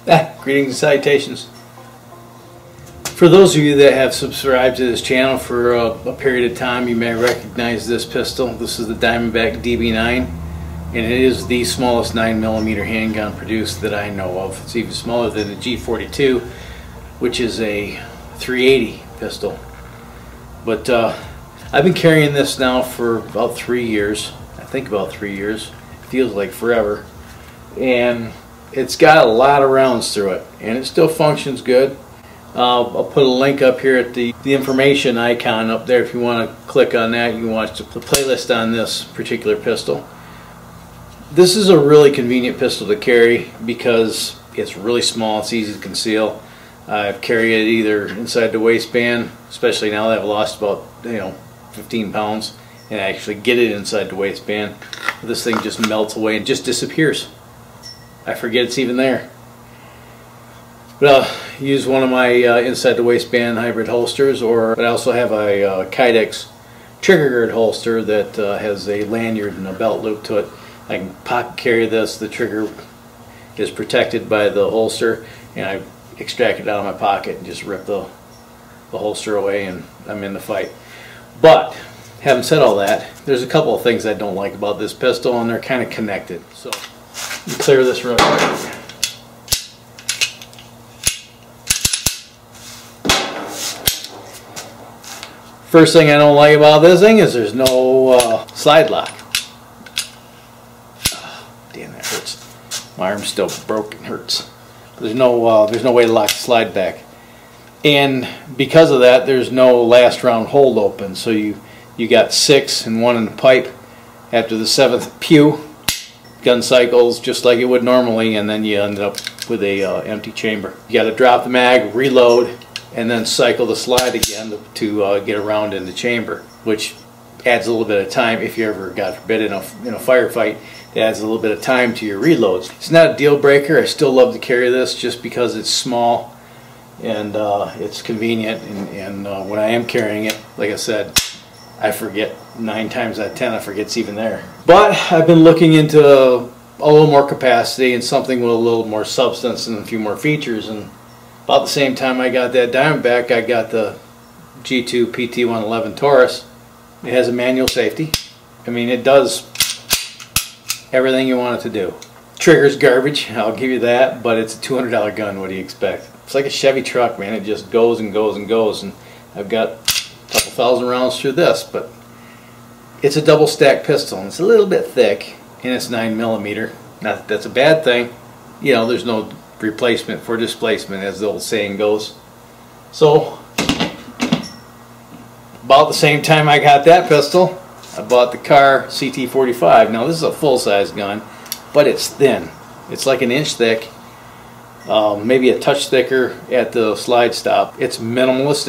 Greetings and salutations. For those of you that have subscribed to this channel for a period of time, you may recognize this pistol. This is the Diamondback DB9, and it is the smallest 9mm handgun produced that I know of. It's even smaller than the G42, which is a 380 pistol. But I've been carrying this now for about 3 years. I think about 3 years. It feels like forever. And it's got a lot of rounds through it, and it still functions good. I'll put a link up here at the information icon up there. If you want to click on that, you can watch the playlist on this particular pistol. This is a really convenient pistol to carry because it's really small, it's easy to conceal. I've carried it either inside the waistband, especially now that I've lost about 15 pounds, and I actually get it inside the waistband. This thing just melts away and just disappears. I forget it's even there. But I'll use one of my inside the waistband hybrid holsters, but I also have a Kydex trigger guard holster that has a lanyard and a belt loop to it. I can pocket carry this. The trigger is protected by the holster, and I extract it out of my pocket and just rip the holster away, and I'm in the fight. But having said all that, there's a couple of things I don't like about this pistol, and they're kind of connected. So let me clear this real quick. First thing I don't like about this thing is there's no slide lock. Oh, damn, that hurts. My arm's still broken, hurts. There's no way to lock the slide back, and because of that, there's no last round hold open. So you got 6 and 1 in the pipe. After the 7th pew, gun cycles just like it would normally, and then you end up with a empty chamber. You got to drop the mag, reload, and then cycle the slide again to get around in the chamber, which adds a little bit of time. If you ever, God forbid, in a firefight, it adds a little bit of time to your reloads. It's not a deal breaker. I still love to carry this just because it's small and it's convenient, and when I am carrying it, like I said, I forget 9 times out of 10 I forget it's even there. But I've been looking into a little more capacity and something with a little more substance and a few more features, and about the same time I got that Diamondback, I got the G2 PT111 Taurus. It has a manual safety. I mean, it does everything you want it to do. Trigger's garbage, I'll give you that, but it's a $200 gun. What do you expect? It's like a Chevy truck, man. It just goes and goes and goes, and I've got a couple thousand rounds through this, but it's a double stack pistol, and it's a little bit thick, and it's 9mm. Not that that's a bad thing. You know, there's no replacement for displacement, as the old saying goes. So about the same time I got that pistol, I bought the Car CT45. Now this is a full-size gun, but it's thin. It's like 1 inch thick, maybe a touch thicker at the slide stop. It's minimalist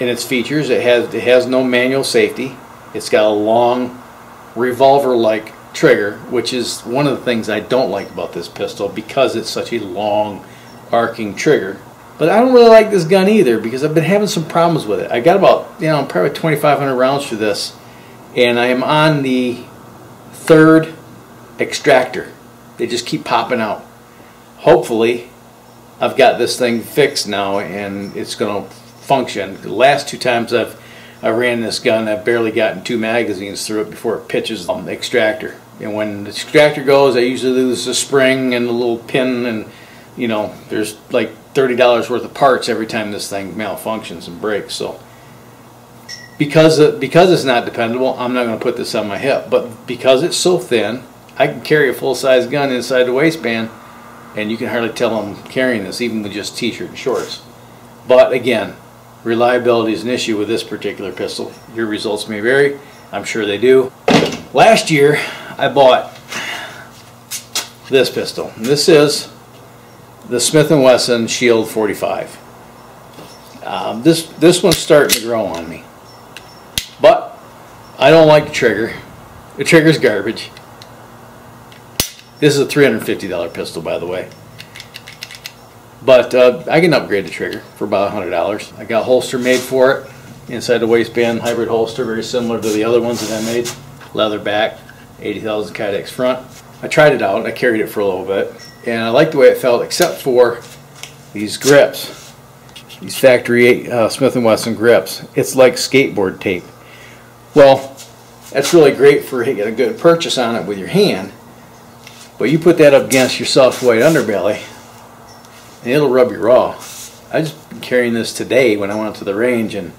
in its features. It has no manual safety. It's got a long revolver-like trigger, which is one of the things I don't like about this pistol, because it's such a long arcing trigger. But I don't really like this gun either, because I've been having some problems with it. I got about probably 2,500 rounds for this, and I am on the 3rd extractor. They just keep popping out. Hopefully I've got this thing fixed now and it's going to function. The last 2 times I ran this gun, I've barely gotten 2 magazines through it before it pitches the extractor. And when the extractor goes, I usually lose the spring and the little pin, and there's like $30 worth of parts every time this thing malfunctions and breaks. So because it's not dependable, I'm not going to put this on my hip. But because it's so thin, I can carry a full-size gun inside the waistband, and you can hardly tell I'm carrying this, even with just t-shirt and shorts. But again, reliability is an issue with this particular pistol. Your results may vary. I'm sure they do. Last year, I bought this pistol. This is the Smith & Wesson Shield 45. This one's starting to grow on me. But I don't like the trigger. The trigger's garbage. This is a $350 pistol, by the way. But I can upgrade the trigger for about $100. I got a holster made for it, inside the waistband hybrid holster, very similar to the other ones that I made. Leather back, 80,000 Kydex front. I tried it out. I carried it for a little bit. and I like the way it felt, except for these grips, these factory Smith & Wesson grips. It's like skateboard tape. Well, that's really great for getting a good purchase on it with your hand, but you put that up against your soft white underbelly and it'll rub you raw. I just been carrying this today when I went to the range, and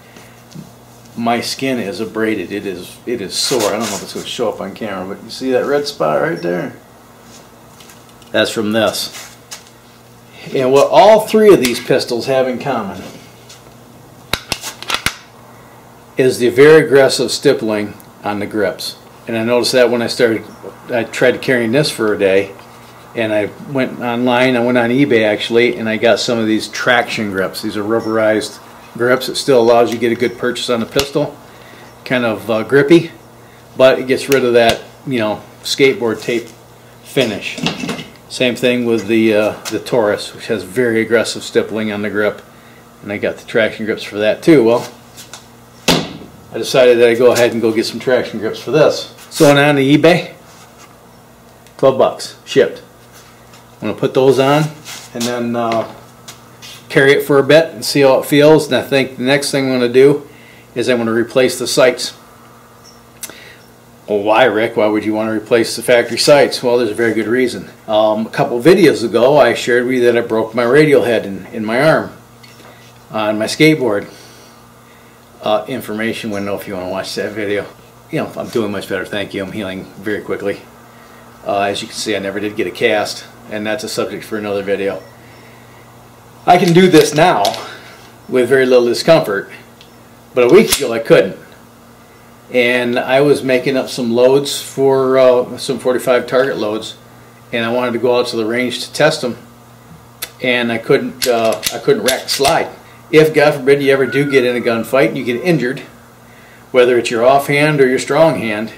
my skin is abraded. It is sore. I don't know if it's going to show up on camera, but you see that red spot right there? That's from this. And what all three of these pistols have in common is the very aggressive stippling on the grips. And I noticed that when I tried carrying this for a day, and I went online, I went on eBay actually, and I got some of these traction grips. These are rubberized grips. It still allows you to get a good purchase on the pistol. Kind of grippy, but it gets rid of that, you know, skateboard tape finish. Same thing with the Taurus, which has very aggressive stippling on the grip, and I got the traction grips for that too. Well, I decided that I'd go ahead and go get some traction grips for this. So I went on to eBay, 12 bucks, shipped. I'm going to put those on and then carry it for a bit and see how it feels. And I think the next thing I'm going to do is I'm going to replace the sights. Well, why, Rick? Why would you want to replace the factory sights? Well, there's a very good reason. A couple videos ago I shared with you that I broke my radial head in my arm on my skateboard. Information, wouldn't know if you want to watch that video. You know, I'm doing much better, thank you. I'm healing very quickly. As you can see, I never did get a cast, and that's a subject for another video. I can do this now with very little discomfort, but a week ago I couldn't. And I was making up some loads for some 45 target loads, and I wanted to go out to the range to test them, and I couldn't rack the slide. If, God forbid, you ever do get in a gunfight and you get injured, whether it's your offhand or your strong hand,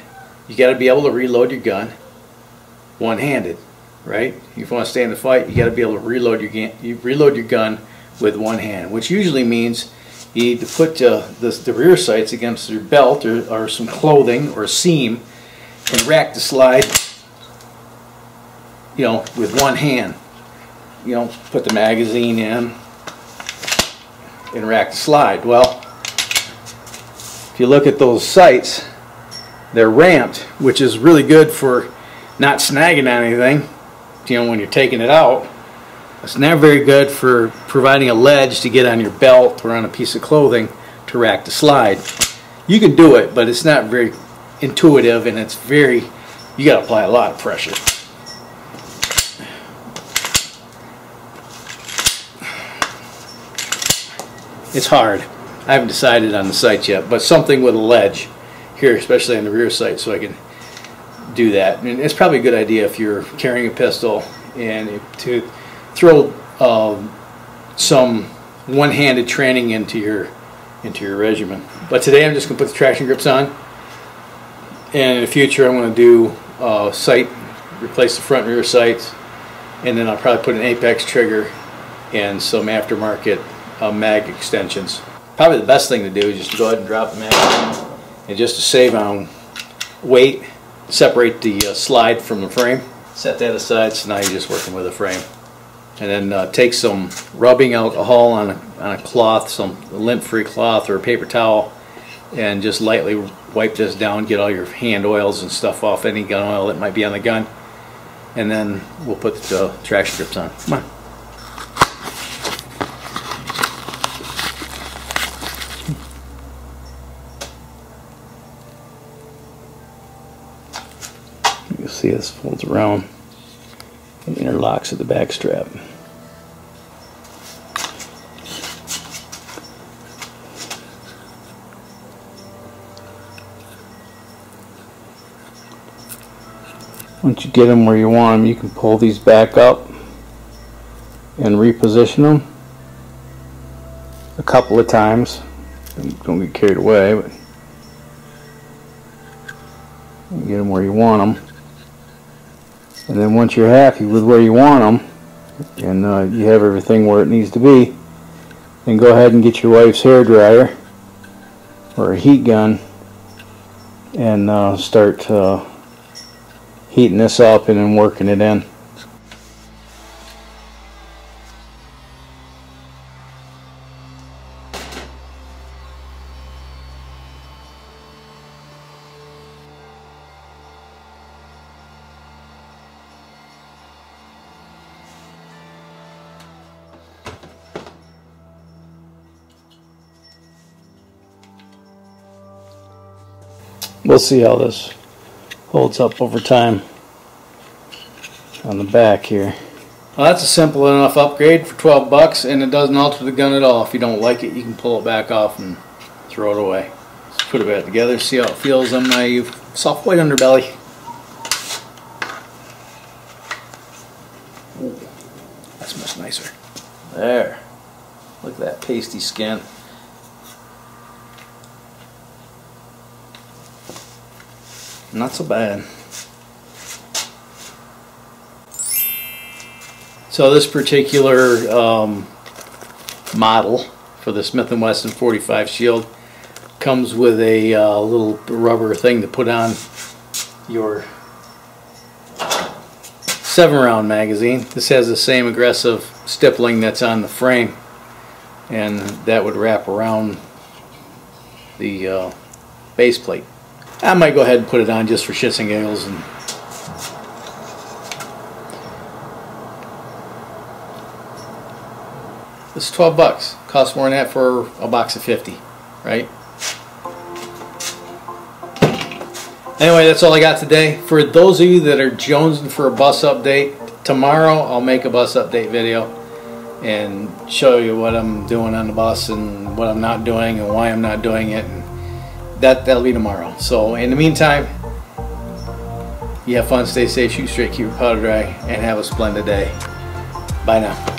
you got to be able to reload your gun one-handed, right? If you want to stay in the fight, you got to be able to reload your gun with one hand, which usually means you need to put the rear sights against your belt or some clothing or a seam and rack the slide, you know, with one hand. You know, put the magazine in and rack the slide. Well, if you look at those sights, they're ramped, which is really good for not snagging on anything, you know, when you're taking it out. It's not very good for providing a ledge to get on your belt or on a piece of clothing to rack the slide. You can do it, but it's not very intuitive, and it's very, you got to apply a lot of pressure. It's hard. I haven't decided on the sights yet, but something with a ledge here, especially on the rear sight, so I can do that. And it's probably a good idea if you're carrying a pistol and to throw some one-handed training into your regimen. But today I'm just going to put the traction grips on, and in the future I'm going to do sight, replace the front and rear sights, and then I'll probably put an apex trigger and some aftermarket mag extensions. Probably the best thing to do is just go ahead and drop the mag, and just to save on weight, separate the slide from the frame, set that aside, so now you're just working with a frame. And then take some rubbing alcohol on a cloth, some lint-free cloth or a paper towel, and just lightly wipe this down, get all your hand oils and stuff off, any gun oil that might be on the gun, and then we'll put the traction grips on. Come on. You'll see this folds around and interlocks at the back strap. Once you get them where you want them, you can pull these back up and reposition them a couple of times. Don't get carried away, but you get them where you want them. And then once you're happy with where you want them, and you have everything where it needs to be, then go ahead and get your wife's hair dryer or a heat gun and start heating this up and then working it in. We'll see how this holds up over time on the back here. Well, that's a simple enough upgrade for 12 bucks, and it doesn't alter the gun at all. If you don't like it, you can pull it back off and throw it away. Let's put it back together, see how it feels on my soft white underbelly. Ooh, that's much nicer. There. Look at that pasty skin. Not so bad. So this particular model for the Smith & Wesson 45 Shield comes with a little rubber thing to put on your 7-round magazine. This has the same aggressive stippling that's on the frame, and that would wrap around the base plate. I might go ahead and put it on just for shits and giggles. And this is 12 bucks. Costs more than that for a box of 50, right? Anyway, that's all I got today. For those of you that are jonesing for a bus update, tomorrow I'll make a bus update video and show you what I'm doing on the bus and what I'm not doing and why I'm not doing it. And that'll be tomorrow. So in the meantime, you have fun, stay safe, shoot straight, keep your powder dry, and have a splendid day. Bye now.